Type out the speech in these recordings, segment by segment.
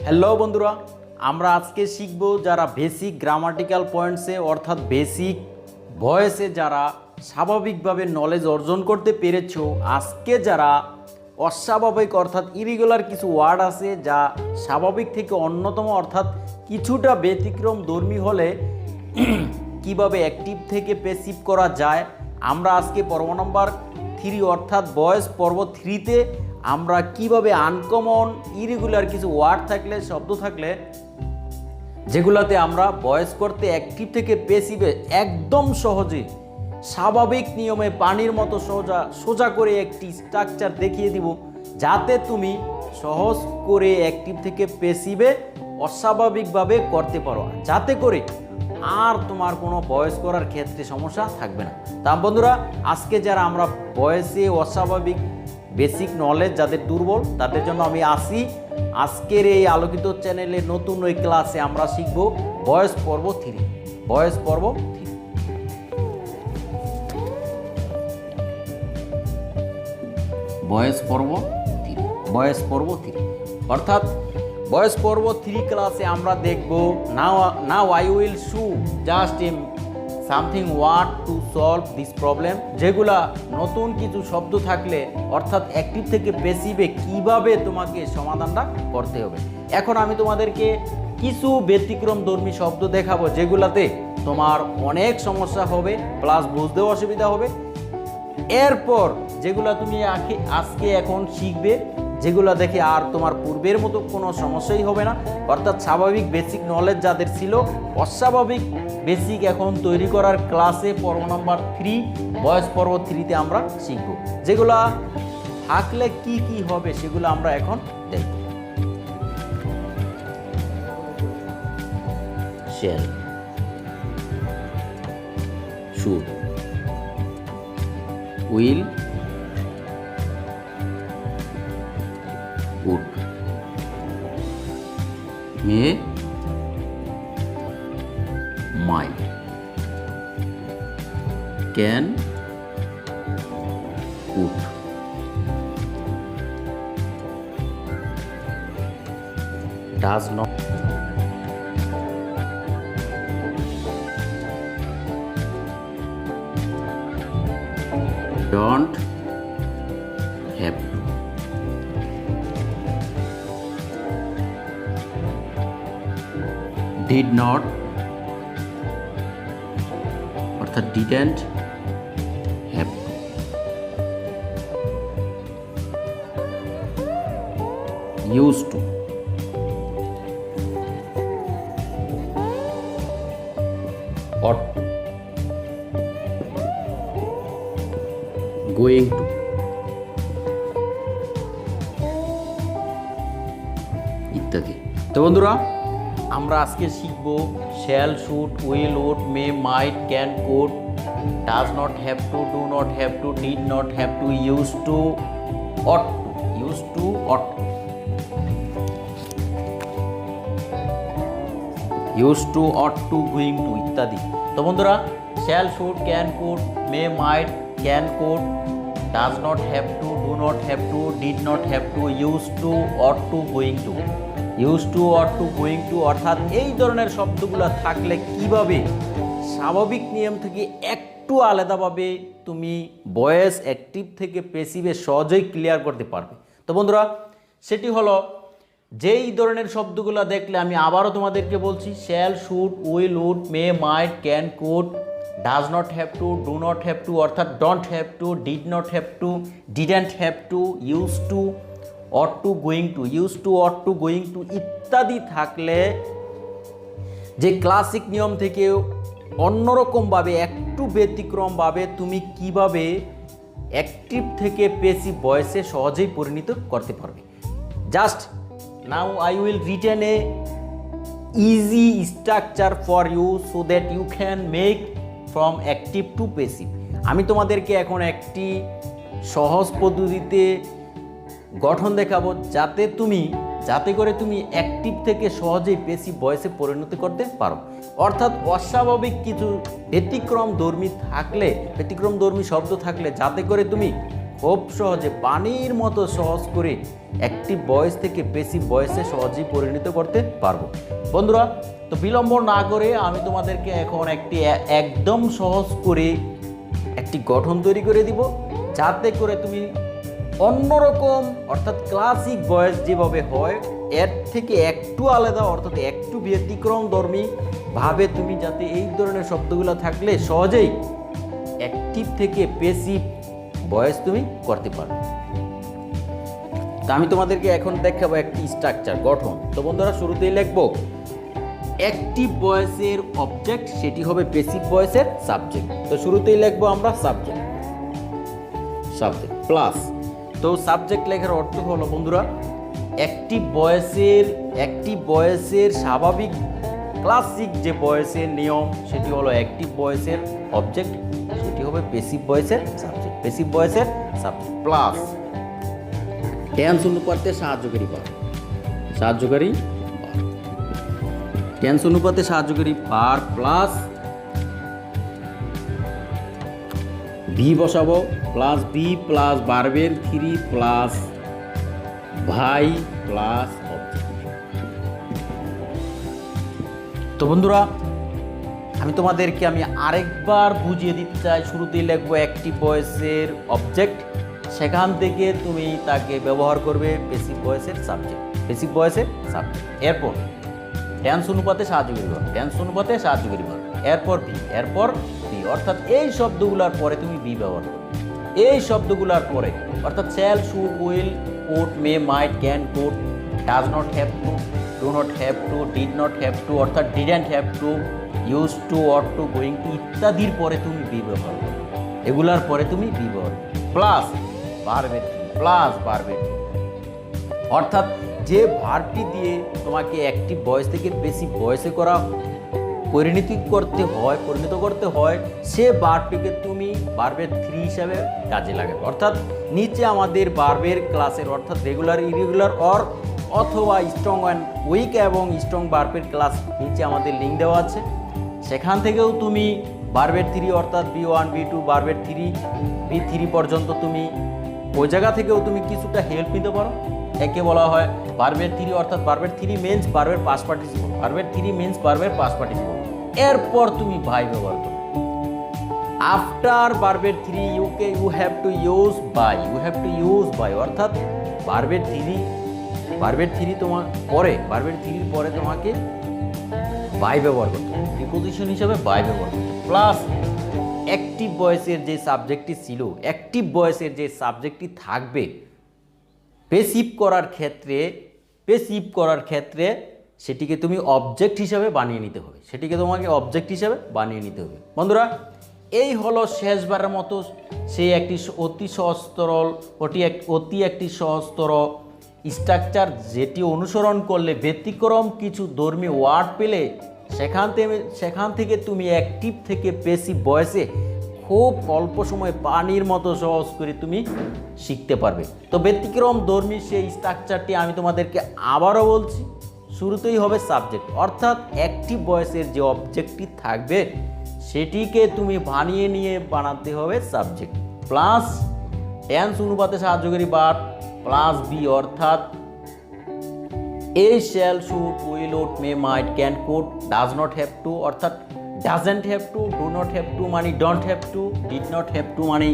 Hello বন্ধুরা, আমরা আজকে শিখব যারা বেসিক গ্রামাটিক্যাল পয়েন্টসে অর্থাৎ বেসিক ভয়েসে যারা স্বাভাবিকভাবে নলেজ অর্জন করতে পেরেছো, আজকে যারা অস্বাভাবিক অর্থাৎ ইরেগুলার কিছু ওয়ার্ড আছে যা স্বাভাবিক থেকে অন্যতম অর্থাৎ কিছুটা ব্যতিক্রম ধর্মী হলে কিভাবে অ্যাক্টিভ থেকে প্যাসিভ করা যায়। আমরা আজকে পর্ব নম্বর 3 অর্থাৎ ভয়েস পর্ব 3তে আমরা কিভাবে আনকমন ইরেগুলার কিছু ওয়ার্ড থাকলে শব্দ থাকলে যেগুলোতে আমরা ভয়েস করতে অ্যাক্টিভ থেকে প্যাসিভে একদম সহজে স্বাভাবিক নিয়মে পানির মতো সোজা করে একটি স্ট্রাকচার দেখিয়ে দিব, যাতে তুমি সহজ করে অ্যাক্টিভ থেকে প্যাসিভে অস্বাভাবিকভাবে করতে পারো, যাতে করে আর তোমার কোনো ভয়েস করার ক্ষেত্রে সমস্যা থাকবে না। তা বন্ধুরা, আজকে যারা আমরা ভয়েসে অস্বাভাবিক বেসিক নলেজ যাদের দুর্বল তাদের জন্য আমি আসি আজকের এই আলোকিত চ্যানেলে নতুন ওই ক্লাসে আমরা শিখব ভয়েস পর্ব 3। ভয়েস পর্ব 3 ভয়েস পর্ব 3 ভয়েস পর্ব 3 অর্থাৎ ভয়েস পর্ব 3 ক্লাসে আমরা দেখব now I will show just something word to solve this problem, যেগুলা নতুন কিছু শব্দ থাকলে অর্থাৎ অ্যাক্টিভ থেকে প্যাসিভে কিভাবে তোমাকে সমাধানটা করতে হবে। এখন আমি তোমাদেরকে কিছু ব্যতিক্রম ধর্মী শব্দ দেখাবো যেগুলাতে তোমার অনেক সমস্যা হবে প্লাস বুঝতেও অসুবিধা হবে। এরপর যেগুলা তুমি আজকে এখন শিখবে, যেগুলো দেখে আর তোমার পূর্বের মতো কোনো সমস্যাই হবে না, অর্থাৎ স্বাভাবিক বেসিক নলেজ যাদের ছিল অস্বাভাবিক বেসিক এখন তৈরি করার ক্লাসে পর্ব নম্বর 3 ভয়েস পর্ব 3তে আমরা শিখব। যেগুলা থাকলে কি কি হবে সেগুলো আমরা এখন দেখব। Shall, should, will, would, may, might, can, could, does not, don't have to, did not অর্থাৎ didn't have to, used to, ought to, going to, ইত্যাদি। তো বন্ধুরা, আমরা আজকে শিখব shall, should, will, would, may, might, can, could, does not have to, do not have to, did not have to, use to, ought to, use to, ought, use to, ought to, going to ইত্যাদি। তো বন্ধুরা, shall, should, can, could, may, might, can, could, does not have to, do not have to, did not have to, use to, ought to, going to, use to, ought to, going two অর্থাৎ এই ধরনের শব্দগুলো থাকলে কিভাবে স্বাভাবিক নিয়ম থেকে একটু আলাদাভাবে তুমি ভয়েস অ্যাক্টিভ থেকে প্যাসিভে সহজেই ক্লিয়ার করতে পারবে। তো বন্ধুরা, সেটি হলো যেই ধরনের শব্দগুলো দেখলে আমি আবারও তোমাদেরকে বলছি, shall, should, will, would, may, might, can, could, does not have to, do not have to অর্থাৎ don't have to, did not have to, didn't have to, use to, ought to, going to, use to, ought to, going to ইত্যাদি থাকলে যে classic নিয়ম থেকে অন্যরকমভাবে একটু ব্যতিক্রমভাবে তুমি কিভাবে অ্যাক্টিভ থেকে প্যাসিভ ভয়েসে সহজেই পরিণত করতে পারবে। Just now I will written a easy structure for you so that you can make from active to passive. আমি তোমাদেরকে এখন একটি সহজ পদ্ধতিতে গঠন দেখাবো যাতে করে তুমি অ্যাক্টিভ থেকে সহজেই প্যাসিভ ভয়েসে পরিণত করতে পারো। অর্থাৎ অস্বাভাবিক কিছু ব্যতিক্রম ধর্মী শব্দ থাকলে যাতে করে তুমি খুব সহজে পানির মতো সহজ করে অ্যাক্টিভ ভয়েস থেকে প্যাসিভ ভয়েসে সহজেই পরিণত করতে পারবো। বন্ধুরা, তো বিলম্ব না করে আমি তোমাদেরকে এখন একটি একদম সহজ করে একটি গঠন তৈরি করে দিব, যাতে করে তুমি অন্যরকম অর্থাৎ ক্লাসিক ভয়েস যেভাবে হয় এর থেকে একটু আলাদা অর্থাৎ একটু ব্যতিক্রম ধর্মী ভাবে তুমি যাতে এই ধরনের শব্দগুলো থাকলে সহজেই অ্যাক্টিভ থেকে প্যাসিভ ভয়েস তুমি করতে পারো। তা আমি তোমাদেরকে এখন দেখাবো একটি স্ট্রাকচার গঠন। তো বন্ধুরা, শুরুতেই লিখবো অ্যাক্টিভ ভয়েসের অবজেক্ট, সেটি হবে প্যাসিভ ভয়েসের সাবজেক্ট। তো শুরুতেই লিখবো আমরা সাবজেক্ট প্লাস। তো সাবজেক্ট লেখার অর্থ হলো বন্ধুরা, অ্যাক্টিভ ভয়েসের স্বাভাবিক ক্লাসিক যে ভয়েসের নিয়ম সেটি হলো অ্যাক্টিভ ভয়েসের অবজেক্ট, সেটি হবে প্যাসিভ ভয়েসের সাবজেক্ট। প্যাসিভ ভয়েসের সাবজেক্ট প্লাস টেন্স অনুপাতে সাহায্যকারী ভার্ব টেন্স অনুপাতে সাহায্যকারী ভার্ব প্লাস ভি বসাবো প্লাস বি প্লাস ভার্বের three plus by plus object. তো বন্ধুরা, আমি তোমাদেরকে আরেকবার বুঝিয়ে দিতে চাই। শুরুতেই লিখবো অ্যাক্টিভ ভয়েসের অবজেক্ট, সেখান থেকে তুমি তাকে ব্যবহার করবে প্যাসিভ ভয়েসের সাবজেক্ট। এরপর টেন্স অনুপাতে সাহায্যকারী ভার্ব, এরপর ভি, অর্থাৎ এই শব্দগুলোর পরে তুমি ভি ব্যবহার করবে। এই শব্দগুলোর পরে অর্থাৎ shall, should, will, could, may, might, can, could, does not have to, do not have to, did not have to অর্থাৎ didn't have to, use to, ought to, going to ইত্যাদির পরে তুমি ভি ব্যবহার করবে। এগুলার পরে তুমি ভি ব্যবহার করবে প্লাস ভার্বের অর্থাৎ যে ভার্বটি দিয়ে তোমাকে অ্যাক্টিভ ভয়েস থেকে প্যাসিভ ভয়েসে পরিণত করতে হয় সে ভার্বটিকে তুমি ভার্বের থ্রি হিসাবে কাজে লাগাবে। অর্থাৎ নিচে আমাদের ভার্বের ক্লাসের অর্থাৎ রেগুলার, ইরেগুলার অথবা স্ট্রং অ্যান্ড উইক এবং স্ট্রং ভার্বের ক্লাস নিচে আমাদের লিঙ্ক দেওয়া আছে। সেখান থেকেও তুমি ভার্বের থ্রি অর্থাৎ B1 B2 ভার্বের থ্রি B3 পর্যন্ত তুমি ওই জায়গা থেকেও তুমি কিছুটা হেল্প নিতে পারো। একে বলা হয় ভার্বের থ্রি অর্থাৎ ভার্বের থ্রি মিন্স ভার্বের পাস্ট পার্টিসিপল। এরপর তুমি ভাই ব্যবহার করো। আফটার ভার্বের three you have to use by অর্থাৎ ভার্বের থ্রি তোমার ভার্বের থ্রির পরে তোমাকে বাই ব্যবহার করতে হবে, প্রিপোজিশন হিসাবে বাই ব্যবহার করতে হবে। প্লাস অ্যাক্টিভ ভয়েসের যে সাবজেক্টটি থাকবে প্যাসিভ করার ক্ষেত্রে সেটিকে তুমি অবজেক্ট হিসাবে বানিয়ে নিতে হবে, বন্ধুরা। এই হলো শেষবারের মতো সেই একটি অতি সহজতর স্ট্রাকচার, যেটি অনুসরণ করলে ব্যতিক্রম কিছু ধর্মী ওয়ার্ড পেলে সেখান থেকে তুমি অ্যাক্টিভ থেকে প্যাসিভ ভয়েসে খুব অল্প সময় পানির মতো সহজ করে তুমি শিখতে পারবে। তো ব্যতিক্রম ধর্মী সেই স্ট্রাকচারটি আমি তোমাদেরকে আবারও বলছি। শুরুতেই হবে সাবজেক্ট অর্থাৎ অ্যাক্টিভ ভয়েসের যে অবজেক্টটি থাকবে সেটিকে তুমি বানাতে হবে সাবজেক্ট প্লাস টেন্স অনুপাতে সাহায্যকারী ভার্ব প্লাস বি অর্থাৎ এই, shall, should, will, would, may, might, can, could, does not have to অর্থাৎ doesn't have to, do not have to মানে don't have to, did not have to মানে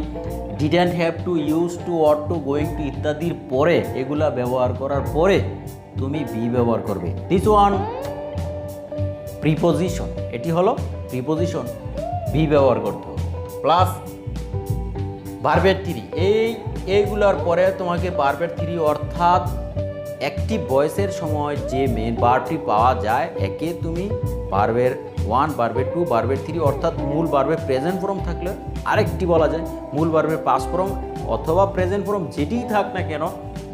didn't have to, use to, ought to, going to ইত্যাদির পরে এগুলা ব্যবহার করার পরে তুমি বি ব্যবহার করবে। দিস ওয়ান প্রিপোজিশন, এটি হলো প্রিপোজিশন, বি ব্যবহার করতে হবে প্লাস ভার্বের থ্রি। এইগুলার পরে তোমাকে ভার্বের থ্রি অর্থাৎ অ্যাক্টিভ ভয়েসের সময় যে মেন ভার্বটি পাওয়া যায় একে তুমি ভার্বের 1, ভার্বের 2, ভার্বের 3 অর্থাৎ মূল ভার্বের প্রেজেন্ট ফর্ম থাকলে আরেকটি বলা যায় মূল ভার্বের পাস্ট ফর্ম অথবা প্রেজেন্ট ফর্ম যেটিই থাক না কেন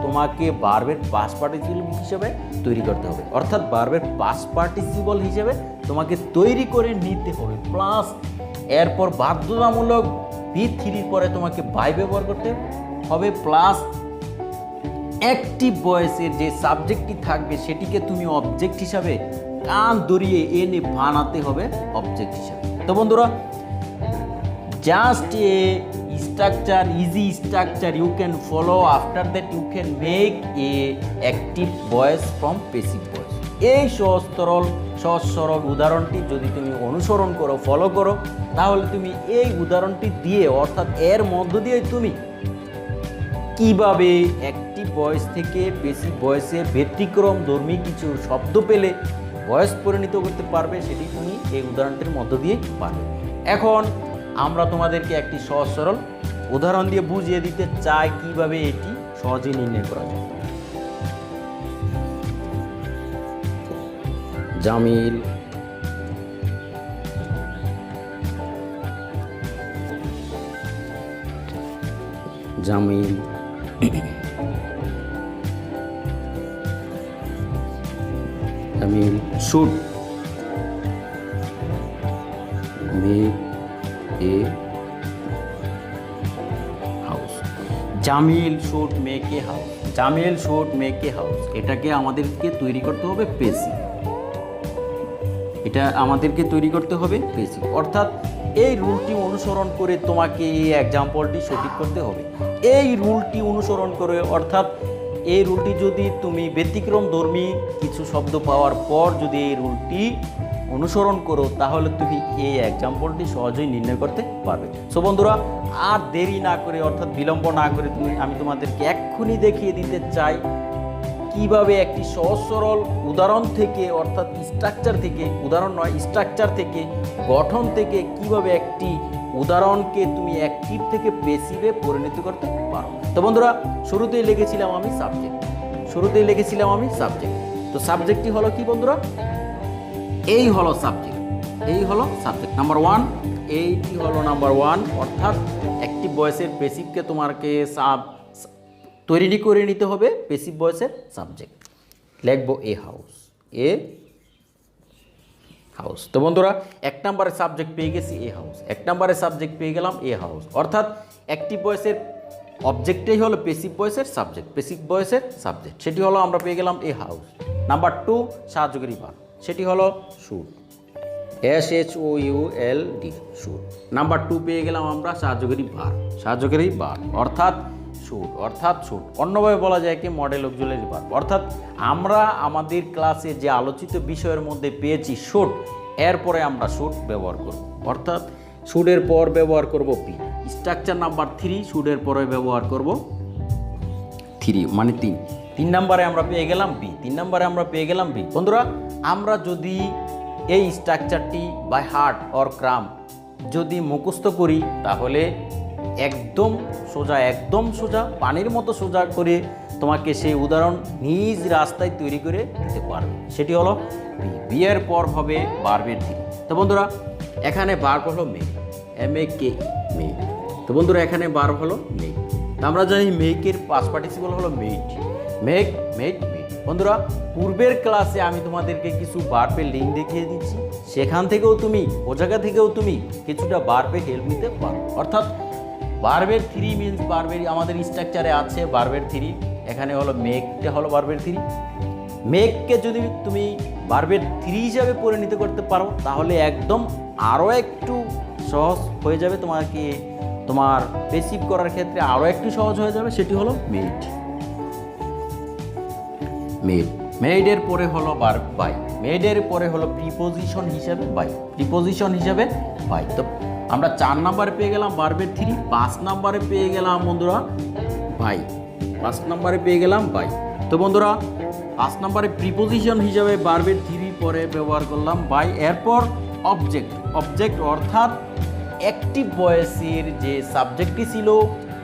তোমাকে ভার্বের পাস্ট পার্টিসিপল হিসেবে তৈরি করতে হবে, অর্থাৎ ভার্বের পাস্ট পার্টিসিপল হিসেবে তোমাকে তৈরি করে নিতে হবে। প্লাস এরপর বাধ্যতামূলক B3 পরে তোমাকে বাই ব্যবহার করতে হবে প্লাস অ্যাক্টিভ ভয়েসের যে সাবজেক্টটি থাকবে সেটিকে তুমি অবজেক্ট হিসাবে কান ধরিয়ে এনে বানাতে হবে অবজেক্ট হিসাবে। তো বন্ধুরা, just a structure, easy structure you can follow. After that you can make a active voice from passive voice. এই সহজ সরল উদাহরণটি যদি তুমি অনুসরণ করো, ফলো করো, তাহলে তুমি এই উদাহরণটি দিয়ে অর্থাৎ এর মধ্য দিয়ে তুমি কিভাবে অ্যাক্টিভ ভয়েস থেকে পেসিভ ভয়েসে ব্যতিক্রমধর্মী কিছু শব্দ পেলে ভয়েস পরিণত করতে পারবে, সেটি তুমি এই উদাহরণটির মধ্য দিয়ে পারবে। এখন আমরা তোমাদেরকে একটি সহজ সরল উদাহরণ দিয়ে বুঝিয়ে দিতে চাই কিভাবে এটি সহজে নির্ণয় করা যায়। Jamil Jamil Jamil should make a house. Jamil should make a house, Jamil should make a house, এটাকে আমাদেরকে তৈরি করতে হবে পেসিভ, এটা আমাদেরকে তৈরি করতে হবে পেসিভ, অর্থাৎ এই রুলটি অনুসরণ করে তোমাকে এই এক্সাম্পলটি সঠিক করতে হবে। এই রুলটি অনুসরণ করে, অর্থাৎ এই রুলটি যদি তুমি ব্যতিক্রমধর্মী কিছু শব্দ পাওয়ার পর যদি এই রুলটি অনুসরণ করো, তাহলে তুমি এই এক্সাম্পলটি সহজেই নির্ণয় করতে পারবে। সো বন্ধুরা, আর দেরি না করে অর্থাৎ বিলম্ব না করে আমি তোমাদেরকে এক্ষুনি দেখিয়ে দিতে চাই কিভাবে একটি সহজ সরল উদাহরণ থেকে, অর্থাৎ স্ট্রাকচার থেকে, উদাহরণ নয় স্ট্রাকচার থেকে, গঠন থেকে কিভাবে একটি উদাহরণকে তুমি অ্যাক্টিভ থেকে পেসিভে পরিণত করতে পারো। তো বন্ধুরা, শুরুতেই লিখেছিলাম আমি সাবজেক্ট, তো সাবজেক্টটি হলো কি বন্ধুরা? এই হলো সাবজেক্ট নাম্বার 1, এইটি হলো নাম্বার 1, অর্থাৎ অ্যাক্টিভ ভয়েসের পেসিভকে তোমাকে তৈরি করে নিতে হবে পেসিভ ভয়েসের সাবজেক্ট। লিখবো এ হাউস। তো বন্ধুরা, 1 নম্বরের সাবজেক্ট পেয়ে গেছি এ হাউস, অর্থাৎ অ্যাক্টিভ ভয়েসের অবজেক্টটাই হলো পেসিভ ভয়েসের সাবজেক্ট, সেটি হলো আমরা পেয়ে গেলাম এ হাউস। নাম্বার 2, সাহায্যকারী ভার্ব, সেটি হলো শুড, SHOULD, শুড। নাম্বার 2 পেয়ে গেলাম আমরা সাহায্যকারী ভার্ব, অর্থাৎ শুড, অন্যভাবে বলা যায় কি মডেল অক্সিলারি ভার্ব, অর্থাৎ আমরা আমাদের ক্লাসে যে আলোচিত বিষয়ের মধ্যে পেয়েছি শুড, এরপরে আমরা শুড ব্যবহার করব, অর্থাৎ শুডের পর ব্যবহার করব বি। স্ট্রাকচার নাম্বার 3, শুডের পরে ব্যবহার করব 3 মানে 3 নম্বরে আমরা পেয়ে গেলাম বি। বন্ধুরা, আমরা যদি এই স্ট্রাকচারটি বাই হার্ট অর ক্রাম যদি মুখস্থ করি, তাহলে একদম সোজা পানির মতো সোজা করে তোমাকে সেই উদাহরণ নিজ রাস্তায় তৈরি করে দিতে পারবে, সেটি হলো বি এর পর হবে ভার্বের 3। তো বন্ধুরা, এখানে ভার্ব হলো মেক, MAKE, মেক। তো বন্ধুরা, এখানে ভার্ব হলো মেক। তো আমরা জানি মেকের পাস্ট পার্টিসিপল হলো মেড। বন্ধুরা, পূর্বের ক্লাসে আমি তোমাদেরকে কিছু ভার্বের লিঙ্ক দেখিয়ে দিচ্ছি, সেখান থেকেও তুমি কিছুটা ভার্বের হেল্প নিতে পারো, অর্থাৎ ভার্বের 3 মিনস ভার্বের আমাদের স্ট্রাকচারে আছে ভার্বের 3, এখানে হলো মেকটা হলো ভার্বের 3। মেককে যদি তুমি ভার্বের 3 হিসাবে পরিণত করতে পারো, তাহলে একদম আরও একটু সহজ হয়ে যাবে, তোমার পেসিভ করার ক্ষেত্রে আরও একটু সহজ হয়ে যাবে, সেটি হলো মেডের পরে হলো ভার্ব বাই, মেডের পরে হলো প্রিপোজিশন হিসাবে বাই। তো আমরা 4 নম্বরে পেয়ে গেলাম ভার্বের 3, 5 নম্বরে পেয়ে গেলাম বন্ধুরা বাই। তো বন্ধুরা, 5 নম্বরে প্রিপোজিশন হিসাবে ভার্বের 3 পরে ব্যবহার করলাম বাই। এরপর অবজেক্ট অর্থাৎ অ্যাক্টিভ ভয়েসের যে সাবজেক্টটি ছিল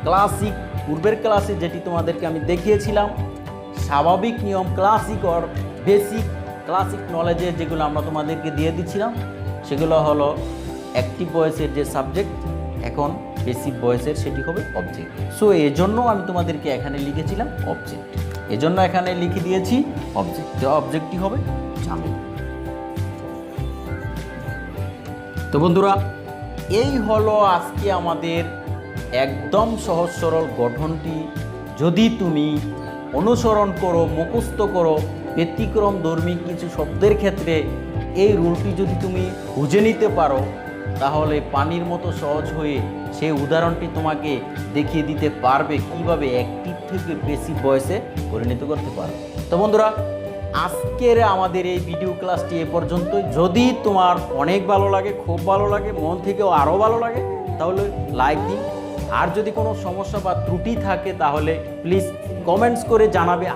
ক্লাসিক, পূর্বের ক্লাসে যেটি তোমাদেরকে আমি দেখিয়েছিলাম, স্বাভাবিক নিয়ম ক্লাসিক অর বেসিক ক্লাসিক নলেজে যেগুলো আমরা তোমাদেরকে দিয়ে দিচ্ছিলাম, সেগুলো হলো অ্যাক্টিভ ভয়েসের যে সাবজেক্ট, এখন পেসিভ ভয়েসের সেটি হবে অবজেক্ট। সো এজন্য আমি তোমাদেরকে এখানে লিখেছিলাম অবজেক্ট, এজন্য এখানে লিখে দিয়েছি অবজেক্ট। তো অবজেক্টটি হবে জামিল। তো বন্ধুরা, এই হলো আজকে আমাদের একদম সহজ সরল গঠনটি। যদি তুমি অনুসরণ করো, মুখস্থ করো, ব্যতিক্রমধর্মী কিছু শব্দের ক্ষেত্রে এই রুলটি যদি তুমি বুঝে নিতে পারো, তাহলে পানির মতো সহজ হয়ে সেই উদাহরণটি তোমাকে দেখিয়ে দিতে পারবে কিভাবে একটির থেকে বেশি ভয়েসে পরিণত করতে পারবে। তো বন্ধুরা, আজকের আমাদের এই ভিডিও ক্লাসটি এ পর্যন্তই। যদি তোমার অনেক ভালো লাগে, খুব ভালো লাগে, মন থেকেও আরও ভালো লাগে, তাহলে লাইক দিন। আর যদি কোনো সমস্যা বা ত্রুটি থাকে তাহলে প্লিজ কমেন্টস করে জানাবে।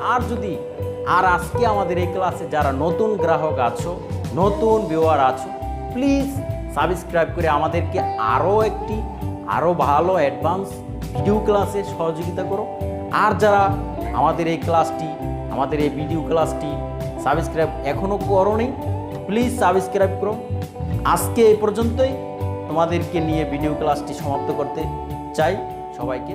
আর আজকে আমাদের এই ক্লাসে যারা নতুন গ্রাহক আছো, নতুন ভিউয়ার আছো, প্লিজ সাবস্ক্রাইব করে আমাদেরকে আরও ভালো অ্যাডভান্স ভিডিও ক্লাসে সহযোগিতা করো। আর যারা আমাদের এই ভিডিও ক্লাসটি সাবস্ক্রাইব এখনও করোনি, প্লিজ সাবস্ক্রাইব করো। আজকে এই পর্যন্তই তোমাদেরকে নিয়ে ভিডিও ক্লাসটি সমাপ্ত করতে চাই। সবাইকে